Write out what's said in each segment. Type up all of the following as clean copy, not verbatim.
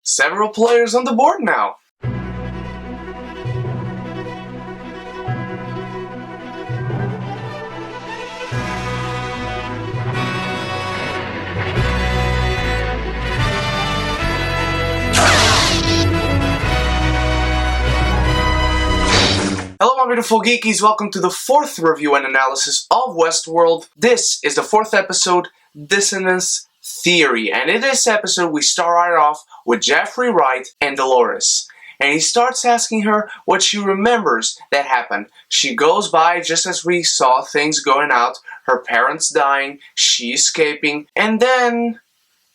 several players on the board now. Hello my beautiful geekies, welcome to the 4th review and analysis of Westworld. This is the 4th episode, Dissonance Theory, and in this episode we start right off with Jeffrey Wright and Dolores. And he starts asking her what she remembers that happened. She goes by just as we saw things going out, her parents dying, she escaping, and then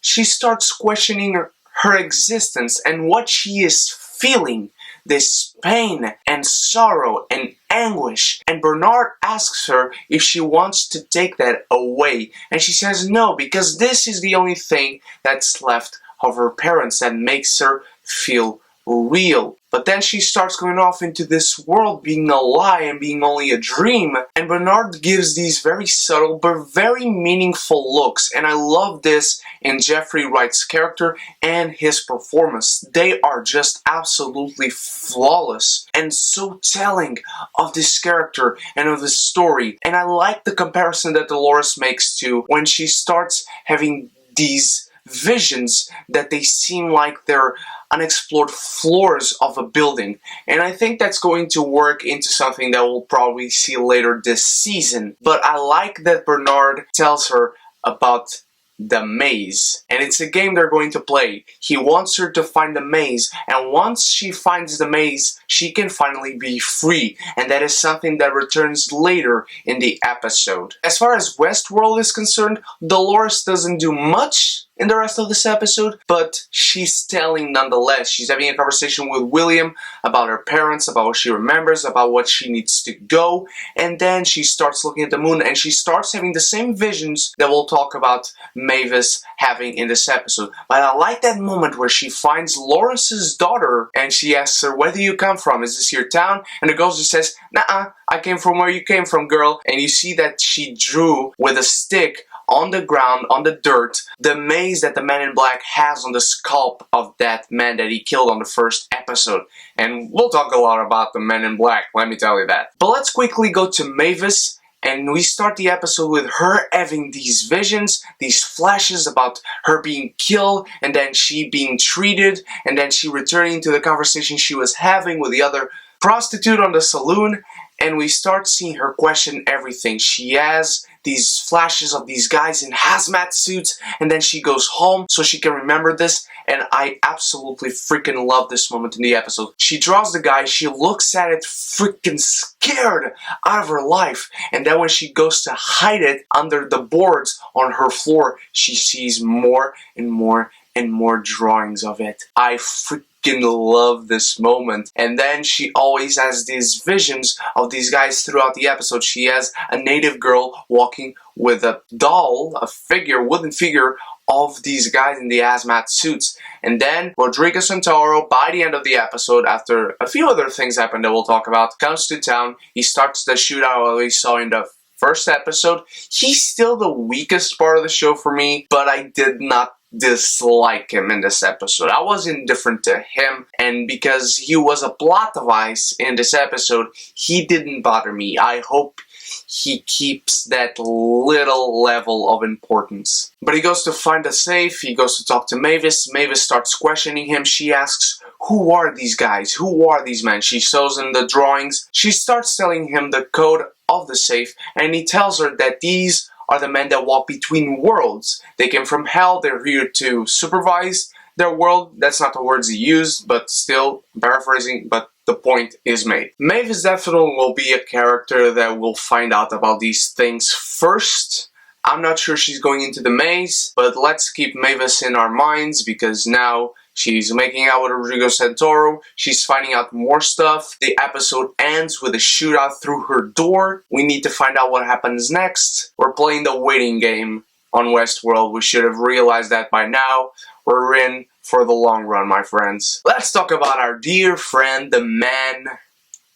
she starts questioning her existence and what she is feeling. This pain and sorrow and anguish, and Bernard asks her if she wants to take that away, and she says no, because this is the only thing that's left of her parents that makes her feel real. But then she starts going off into this world being a lie and being only a dream, and Bernard gives these very subtle but very meaningful looks, and I love this in Jeffrey Wright's character and his performance. They are just absolutely flawless and so telling of this character and of this story. And I like the comparison that Dolores makes to when she starts having these visions that they seem like they're unexplored floors of a building, and I think that's going to work into something that we'll probably see later this season. But I like that Bernard tells her about the maze, and it's a game they're going to play. He wants her to find the maze, and once she finds the maze, she can finally be free, and that is something that returns later in the episode. As far as Westworld is concerned, Dolores doesn't do much in the rest of this episode, but she's telling nonetheless. She's having a conversation with William about her parents, about what she remembers, about what she needs to go, and then she starts looking at the moon, and she starts having the same visions that we'll talk about Mavis having in this episode. But I like that moment where she finds Lawrence's daughter, and she asks her, "Where do you come from? Is this your town?" And the girl just says, "Nuh-uh, I came from where you came from, girl." And you see that she drew with a stick on the ground, on the dirt, the maze that the man in black has on the scalp of that man that he killed on the first episode. And we'll talk a lot about the man in black, let me tell you that. But let's quickly go to Mavis, and we start the episode with her having these visions, these flashes about her being killed, and then she being treated, and then she returning to the conversation she was having with the other prostitute on the saloon, and we start seeing her question everything. She has these flashes of these guys in hazmat suits, and then she goes home so she can remember this, and I absolutely freaking love this moment in the episode. She draws the guy, she looks at it freaking scared out of her life, and then when she goes to hide it under the boards on her floor, she sees more and more and more drawings of it. I freaking love this moment. And then she always has these visions of these guys throughout the episode. She has a native girl walking with a doll, a figure, wooden figure of these guys in the hazmat suits. And then Rodrigo Santoro, by the end of the episode, after a few other things happen that we'll talk about, comes to town. He starts the shootout we saw in the first episode. He's still the weakest part of the show for me, but I did not dislike him in this episode. I was indifferent to him, and because he was a plot device in this episode, he didn't bother me. I hope he keeps that little level of importance. But he goes to find a safe, he goes to talk to Mavis. Mavis starts questioning him. She asks, who are these guys? Who are these men? She shows him the drawings. She starts telling him the code of the safe, and he tells her that these are the men that walk between worlds. They came from hell, they're here to supervise their world. That's not the words he used, but still, paraphrasing, but the point is made. Mavis definitely will be a character that will find out about these things first. I'm not sure she's going into the maze, but let's keep Mavis in our minds, because now she's making out with Rodrigo Santoro. She's finding out more stuff. The episode ends with a shootout through her door. We need to find out what happens next. We're playing the waiting game on Westworld. We should have realized that by now. We're in for the long run, my friends. Let's talk about our dear friend, the man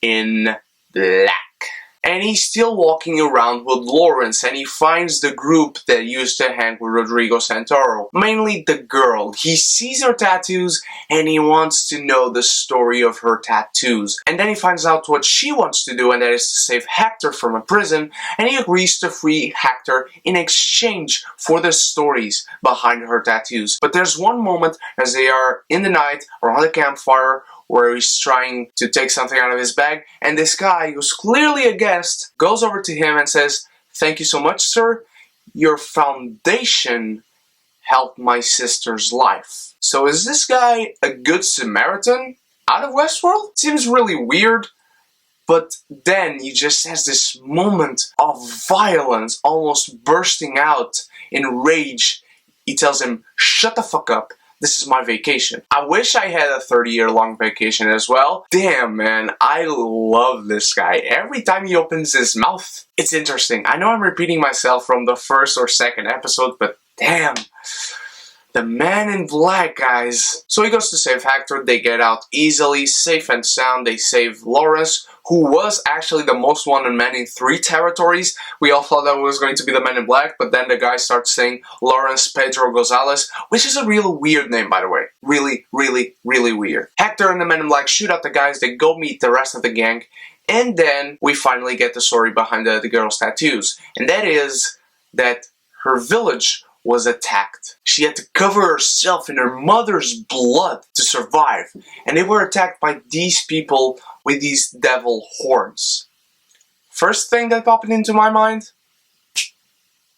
in black. and he's still walking around with Lawrence, and he finds the group that used to hang with Rodrigo Santoro. Mainly the girl. He sees her tattoos, and he wants to know the story of her tattoos. And then he finds out what she wants to do, and that is to save Hector from a prison, and he agrees to free Hector in exchange for the stories behind her tattoos. But there's one moment as they are in the night around the campfire where he's trying to take something out of his bag, and this guy, who's clearly a guest, goes over to him and says, "Thank you so much, sir. Your foundation helped my sister's life." So is this guy a good Samaritan out of Westworld? Seems really weird. But then he just has this moment of violence, almost bursting out in rage. He tells him, "Shut the fuck up. This is my vacation." I wish I had a 30-year-long vacation as well. Damn, man, I love this guy. Every time he opens his mouth, it's interesting. I know I'm repeating myself from the first or second episode, but damn. The Man in Black, guys. So he goes to save Hector. They get out easily, safe and sound. They save Lawrence, who was actually the most wanted man in 3 territories. We all thought that was going to be the Man in Black, but then the guy starts saying Lawrence Pedro Gonzalez, which is a real weird name, by the way. Really, really, really weird. Hector and the Men in Black shoot out the guys. They go meet the rest of the gang. And then we finally get the story behind the girl's tattoos. And that is that her village was attacked. She had to cover herself in her mother's blood to survive. And they were attacked by these people with these devil horns. First thing that popped into my mind,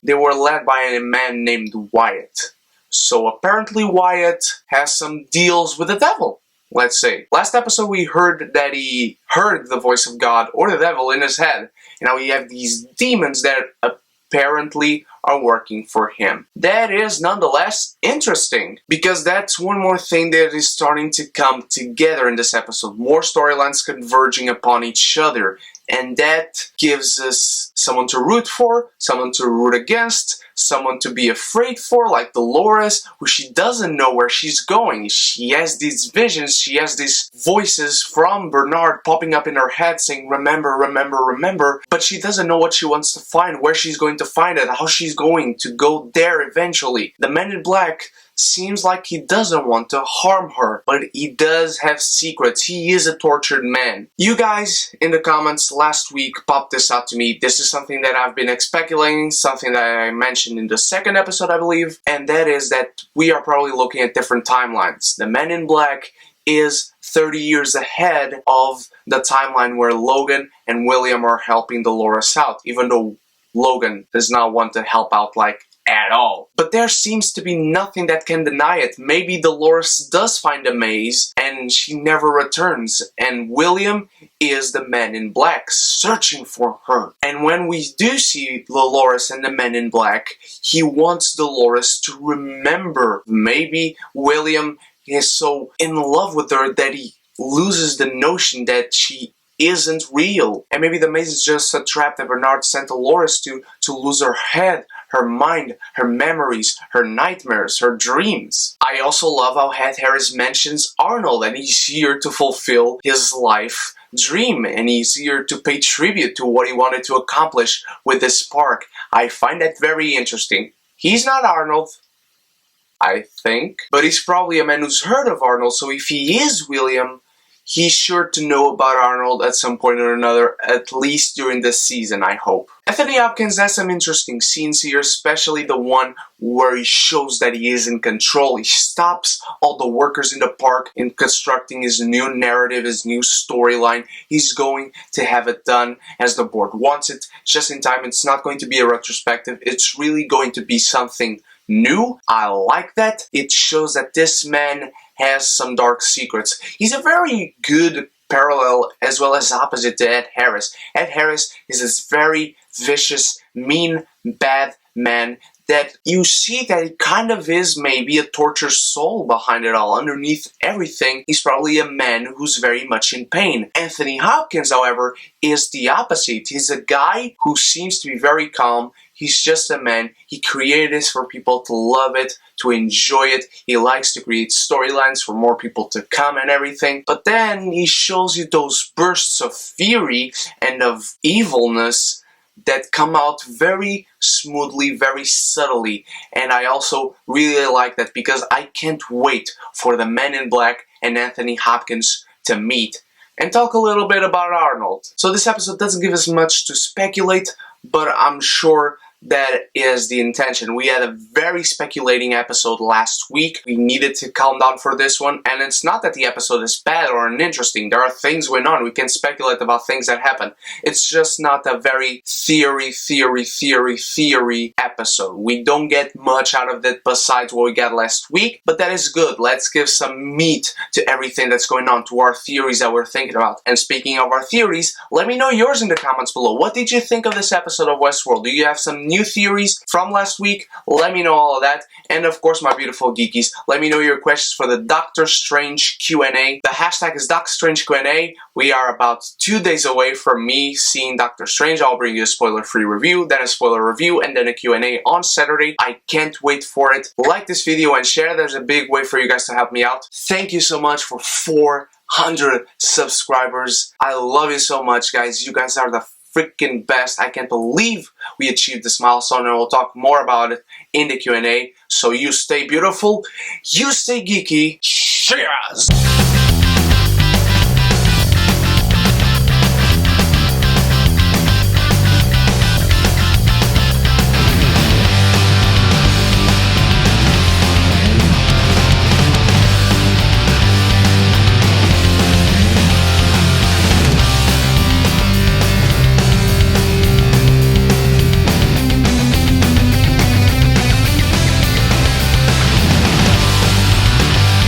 they were led by a man named Wyatt. So apparently Wyatt has some deals with the devil, let's say. Last episode we heard that he heard the voice of God or the devil in his head. And now we have these demons that apparently are working for him. That is nonetheless interesting, because that's one more thing that is starting to come together in this episode. More storylines converging upon each other, and that gives us someone to root for, someone to root against, someone to be afraid for, like Dolores, who she doesn't know where she's going. She has these visions, she has these voices from Bernard popping up in her head saying, "Remember, remember, remember," but she doesn't know what she wants to find, where she's going to find it, how she's going to go there eventually. The Man in Black seems like he doesn't want to harm her, but he does have secrets. He is a tortured man. You guys in the comments last week popped this out to me. This is something that I've been speculating, something that I mentioned in the second episode, I believe, and that is that we are probably looking at different timelines. The Man in Black is 30 years ahead of the timeline where Logan and William are helping Dolores out, even though Logan does not want to help out like at all. But there seems to be nothing that can deny it. Maybe Dolores does find a maze and she never returns, and William is the Man in Black searching for her. And when we do see Dolores and the Man in Black, he wants Dolores to remember. Maybe William is so in love with her that he loses the notion that she isn't real. And maybe the maze is just a trap that Bernard sent Dolores to lose her head, her mind, her memories, her nightmares, her dreams. I also love how Ed Harris mentions Arnold, and he's here to fulfill his life dream, and he's here to pay tribute to what he wanted to accomplish with this park. I find that very interesting. He's not Arnold, I think, but he's probably a man who's heard of Arnold, so if he is William, he's sure to know about Arnold at some point or another, at least during this season, I hope. Anthony Hopkins has some interesting scenes here, especially the one where he shows that he is in control. He stops all the workers in the park in constructing his new narrative, his new storyline. He's going to have it done as the board wants it, just in time. It's not going to be a retrospective. It's really going to be something new. I like that. It shows that this man has some dark secrets. He's a very good parallel as well as opposite to Ed Harris. Ed Harris is this very vicious, mean, bad man that you see that it kind of is maybe a tortured soul behind it all. Underneath everything, he's probably a man who's very much in pain. Anthony Hopkins, however, is the opposite. He's a guy who seems to be very calm. He's just a man. He created this for people to love it, to enjoy it. He likes to create storylines for more people to come and everything. But then he shows you those bursts of fury and of evilness that come out very smoothly, very subtly. And I also really like that because I can't wait for the Men in Black and Anthony Hopkins to meet and talk a little bit about Arnold. So this episode doesn't give us much to speculate, but I'm sure that is the intention. We had a very speculating episode last week. We needed to calm down for this one, and it's not that the episode is bad or uninteresting. There are things going on. We can speculate about things that happen. It's just not a very theory episode. We don't get much out of it besides what we got last week, but that is good. Let's give some meat to everything that's going on, to our theories that we're thinking about. And speaking of our theories, let me know yours in the comments below. What did you think of this episode of Westworld? Do you have some new theories from last week? Let me know all of that. And of course, my beautiful geekies, let me know your questions for the Doctor Strange Q&A. The hashtag is Doctor Strange Q&A. We are about 2 days away from me seeing Doctor Strange. I'll bring you a spoiler-free review, then a spoiler review, and then a Q&A on Saturday. I can't wait for it. Like this video and share. There's a big way for you guys to help me out. Thank you so much for 400 subscribers. I love you so much, guys. You guys are the freaking best. I can't believe we achieved this milestone, and we'll talk more about it in the Q&A. So you stay beautiful, you stay geeky. Cheers!